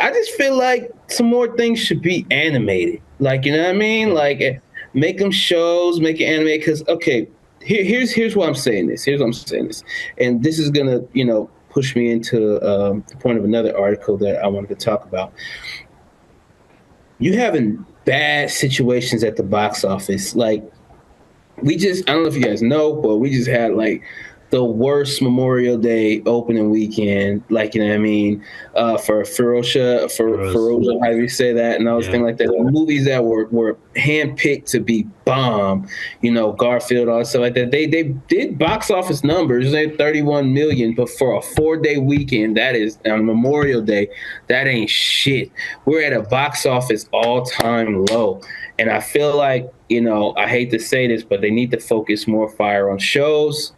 I just feel like some more things should be animated. Like, you know what I mean? Like, make them shows, make it animated. Because okay, here's why I'm saying this. Here's why I'm saying this, and this is gonna push me into the point of another article that I wanted to talk about. You having bad situations at the box office, like I don't know if you guys know, but we just had like the worst Memorial Day opening weekend, like, you know what I mean, for Ferocia, how you say that, and I was thinking like that. The movies that were handpicked to be bomb, Garfield, all that stuff like that. They did box office numbers, they had 31 million, but for a 4-day weekend, that is on Memorial Day, that ain't shit. We're at a box office all-time low. And I feel like, I hate to say this, but they need to focus more fire on shows,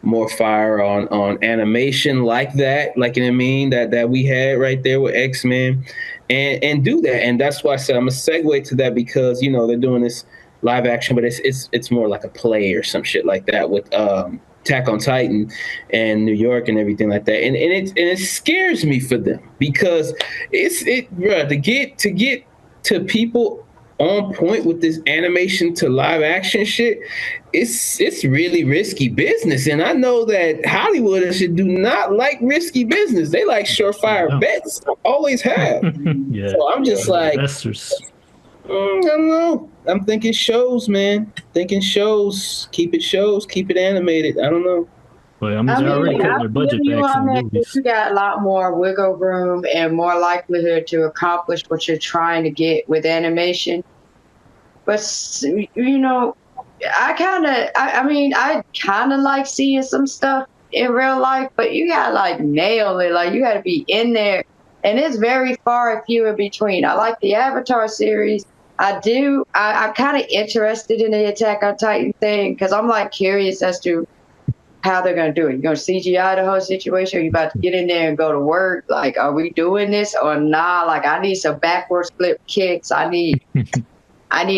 more fire on animation like that, like, you know what I mean, that we had right there with X-Men, and do that. And that's why I said I'm gonna segue to that, because they're doing this live action, but it's more like a play or some shit like that with Attack on Titan and New York and everything like that. And it scares me for them, because bro, to get to people on point with this animation to live action shit, it's really risky business. And I know that Hollywooders do not like risky business. They like surefire bets. Always have. So I'm just like, investors. I don't know. I'm thinking shows, man. Thinking shows. Keep it animated. I don't know. Well, I already cut their budget back on movies. You got a lot more wiggle room and more likelihood to accomplish what you're trying to get with animation. But I kind of like seeing some stuff in real life, but you gotta like nail it. Like, you gotta be in there, and it's very far and few in between. I like the Avatar series. I do. I'm kind of interested in the Attack on Titan thing, because I'm like curious as to how they're going to do it. You're going to CGI the whole situation? Or you about to get in there and go to work? Like, are we doing this or not? Like, I need some backwards flip kicks. I need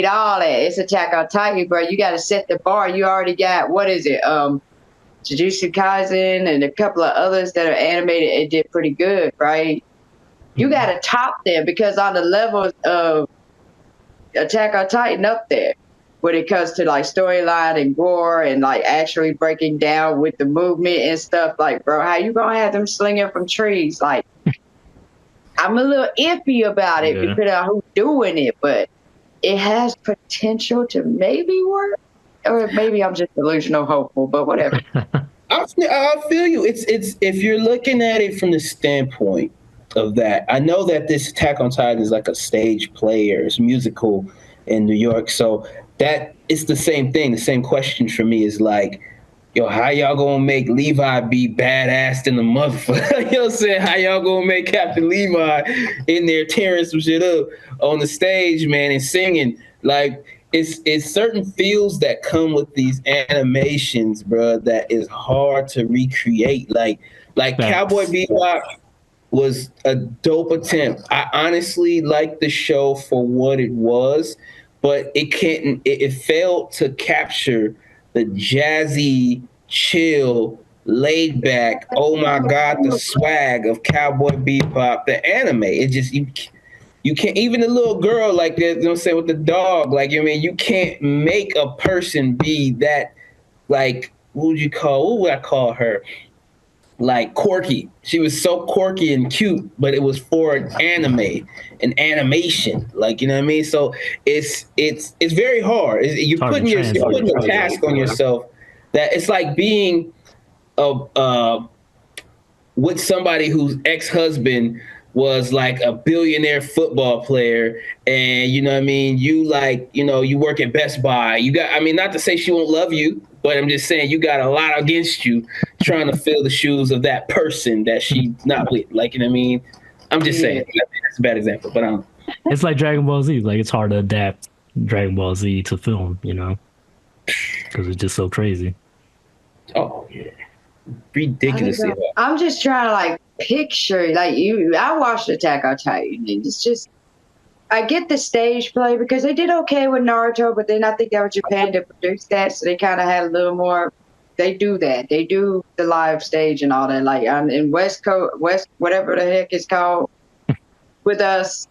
all that. It's Attack on Titan, bro. You got to set the bar. You already got, what is it? Jujutsu Kaisen and a couple of others that are animated. It did pretty good, right? You got to top them, because on the levels of Attack on Titan up there, when it comes to like storyline and gore and like actually breaking down with the movement and stuff, like, bro, how you gonna have them slinging from trees? Like, I'm a little iffy about it, depending on who's doing it, but it has potential to maybe work, or maybe I'm just delusional hopeful, but whatever. I feel you. It's if you're looking at it from the standpoint of that, I know that this Attack on Titan is like a stage play, or it's musical in New York, so that it's the same thing. The same question for me is like, how y'all gonna make Levi be badass in the motherfucker? You know what I'm saying? How y'all gonna make Captain Levi in there tearing some shit up on the stage, man, and singing? Like, it's certain feels that come with these animations, bro, that is hard to recreate. Like Cowboy Bebop was a dope attempt. I honestly liked the show for what it was, but it failed to capture the jazzy, chill, laid back, oh my God, the swag of Cowboy Bebop, the anime. It just, you can't, even the little girl, like, you know what I'm saying, with the dog, like, you can't make a person be that, like, what would I call her? Like, quirky. She was so quirky and cute, but it was for an animation. Like, you know what I mean? So it's very hard. You're putting a task on yourself that it's like being with somebody whose ex-husband was like a billionaire football player, and you know what I mean, you work at Best Buy. Not to say she won't love you, but I'm just saying you got a lot against you trying to fill the shoes of that person that she's not with. Like, you know what I mean? I'm just saying. That's a bad example, but it's like Dragon Ball Z. Like, it's hard to adapt Dragon Ball Z to film, because it's just so crazy. Oh yeah, ridiculously. I'm just trying to like picture, like, I watched Attack on Titan, and it's just, I get the stage play because they did okay with Naruto, but then I think that was Japan that produced that, so they kind of had a little more. They do that. They do the live stage and all that. Like, in West Coast, whatever the heck it's called, with us.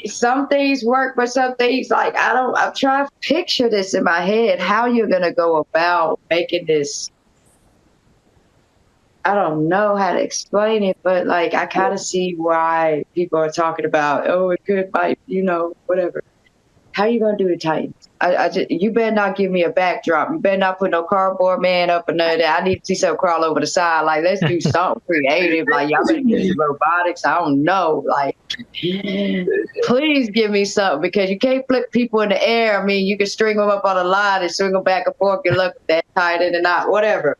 Some things work, but some things like I'm trying to picture this in my head, how you're going to go about making this. I don't know how to explain it, but like, I kind of see why people are talking about, oh, it could, like, whatever. How you going to do it, Titans? You better not give me a backdrop. You better not put no cardboard man up or none of that. I need to see something crawl over the side. Like, let's do something creative. Like, y'all better use robotics. I don't know. Like, please give me something, because you can't flip people in the air. I mean, you can string them up on a line and swing them back and forth. Good luck with that, Titan or not, whatever.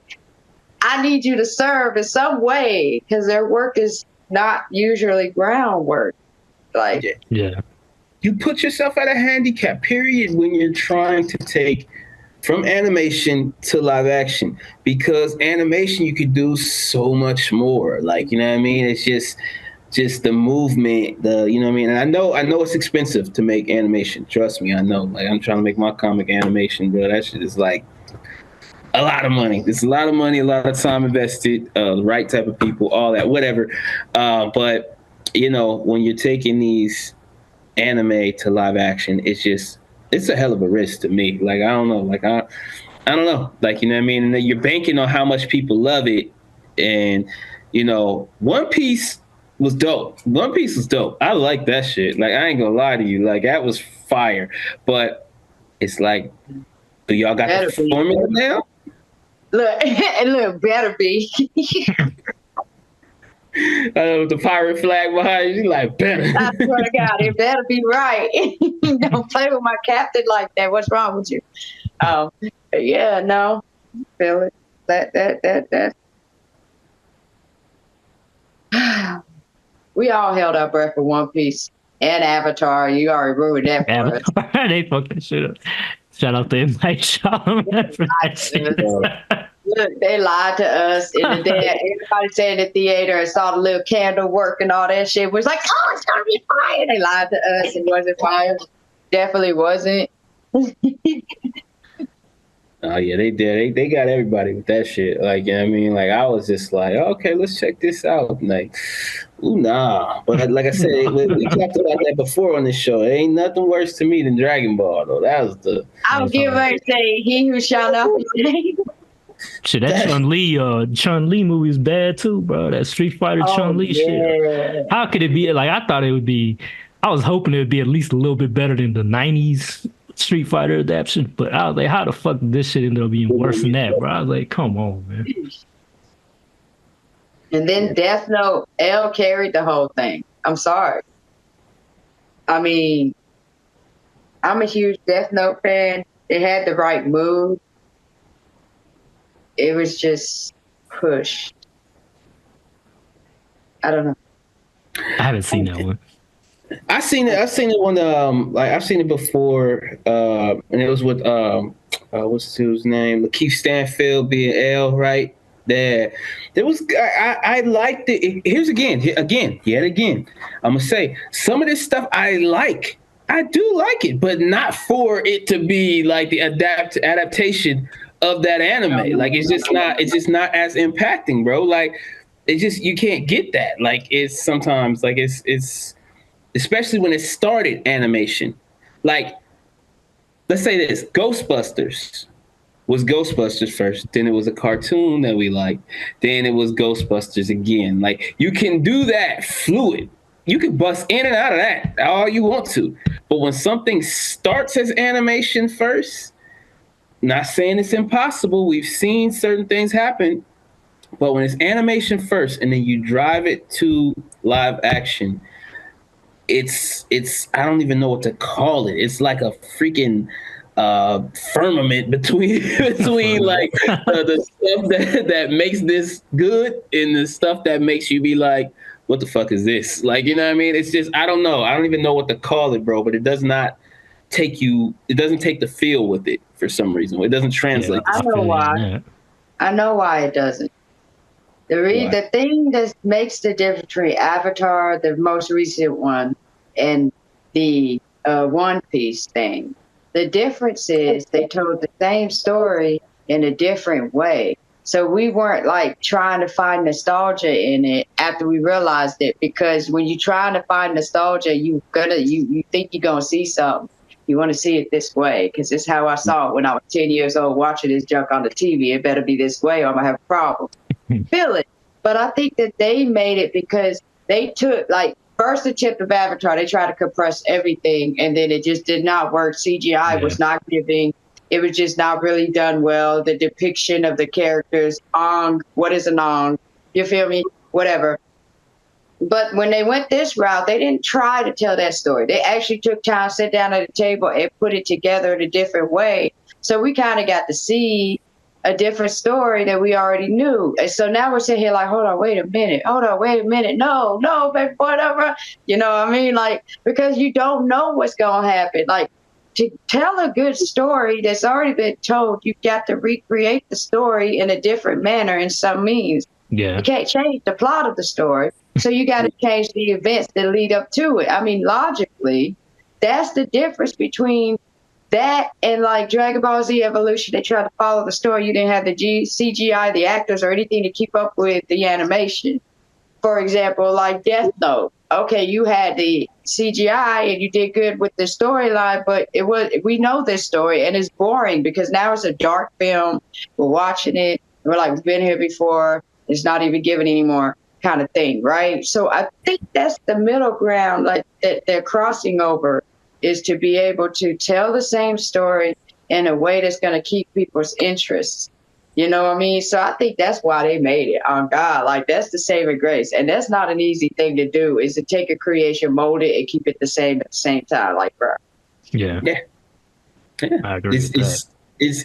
I need you to serve in some way, because their work is not usually groundwork. Like, yeah. You put yourself at a handicap, period, when you're trying to take from animation to live action, because animation, you could do so much more. Like, you know what I mean? It's just the movement, you know what I mean? And I know it's expensive to make animation. Trust me, I know. Like, I'm trying to make my comic animation, bro. That shit is like a lot of money. It's a lot of money, a lot of time invested, the right type of people, all that, whatever. But, when you're taking these anime to live action, it's a hell of a risk to me. Like, I don't know. Like, I don't know. Like, you know what I mean? And then you're banking on how much people love it. And, One Piece was dope. One Piece was dope. I like that shit. Like, I ain't gonna lie to you. Like, that was fire. But it's like, do y'all got the formula now? Look, better be. With the pirate flag behind you, like, better. I swear to God, it better be right. Don't play with my captain like that. What's wrong with you? Yeah, no, feel it. That. We all held our breath for One Piece and Avatar. You already ruined that for us. They fucked that shit up. Shout out to M. Night Shyamalan for that shit. Look, they lied to us in the day. Everybody sat in the theater and saw the little candle work and all that shit. Was like, oh, it's gonna be fire. They lied to us. It wasn't fire. Definitely wasn't. Oh yeah, they did. They got everybody with that shit. Like, you know what I mean? Like, I was just like, okay, let's check this out. Like, ooh, nah. But like I said, we talked about that before on this show. It ain't nothing worse to me than Dragon Ball, though. That was the. I'll give her and say, he who shall not be named. Shit, that Chun-Li movie is bad too, bro. That Street Fighter Chun-Li shit. How could it be? Like, I thought it would be. I was hoping it would be at least a little bit better than the '90s Street Fighter adaptation, but I was like, how the fuck did this shit ended up being worse than that, bro? I was like, come on, man. And then Death Note, L carried the whole thing. I'm sorry. I mean, I'm a huge Death Note fan. It had the right mood. It was just pushed. I don't know. I haven't seen that one. I've seen it when I've seen it before, and it was with what's his name? Lakeith Stanfield being L, right? There was I liked it. Here's yet again. I'm gonna say some of this stuff I like. I do like it, but not for it to be like the adaptation of that anime. Like, it's just not as impacting, bro. Like, you can't get that. Like, it's sometimes like it's especially when it started animation. Like, let's say this, Ghostbusters was Ghostbusters first, then it was a cartoon that we liked, then it was Ghostbusters again. Like, you can do that fluid. You can bust in and out of that all you want to. But when something starts as animation first, not saying it's impossible, we've seen certain things happen, but when it's animation first and then you drive it to live action, it's I don't even know what to call it. It's like a freaking firmament between like the stuff that makes this good and the stuff that makes you be like, what the fuck is this? Like, you know what I mean? It's just, I don't know. I don't even know what to call it, bro, but it doesn't take the feel with it for some reason. It doesn't translate. I know why. I know why it doesn't. The thing that makes the difference between Avatar, the most recent one, and the One Piece thing, the difference is they told the same story in a different way. So we weren't like trying to find nostalgia in it after we realized it, because when you're trying to find nostalgia, you think you're gonna see something. You want to see it this way, because this is how I saw it when I was 10 years old watching this junk on the TV. It better be this way or I'm gonna have a problem. Feel it. But I think that they made it because they took, like, first attempt of Avatar, they tried to compress everything, and then it just did not work. CGI was not giving. It was just not really done well. The depiction of the characters, what is an Ong? You feel me? Whatever. But when they went this route, they didn't try to tell that story. They actually took time, sit down at a table, and put it together in a different way. So we kind of got to see a different story that we already knew. And so now we're sitting here like, hold on, wait a minute. No, baby, whatever. You know what I mean? Like, because you don't know what's going to happen. Like, to tell a good story that's already been told, you've got to recreate the story in a different manner in some means. Yeah. You can't change the plot of the story. So you got to change the events that lead up to it. I mean, logically, that's the difference between that and like Dragon Ball Z Evolution. They tried to follow the story. You didn't have the CGI, the actors, or anything to keep up with the animation. For example, like Death Note. Okay, you had the CGI and you did good with the storyline, but we know this story and it's boring because now it's a dark film. We're watching it. We're like, we've been here before. It's not even given anymore, kind of thing, right? So I think that's the middle ground, like that they're crossing over, is to be able to tell the same story in a way that's going to keep people's interests. You know what I mean? So I think that's why they made it. On God, like that's the saving grace, and that's not an easy thing to do. Is to take a creation, mold it, and keep it the same at the same time. Like, bro. Yeah. I agree with that. It's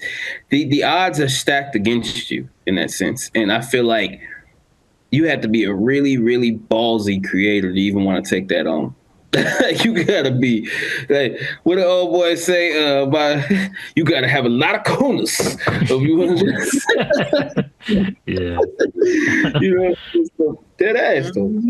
the odds are stacked against you in that sense, and I feel like you have to be a really, really ballsy creator to even want to take that on. You gotta be like what the old boys say about you gotta have a lot of coolness if you want to Yeah. you know, dead ass though.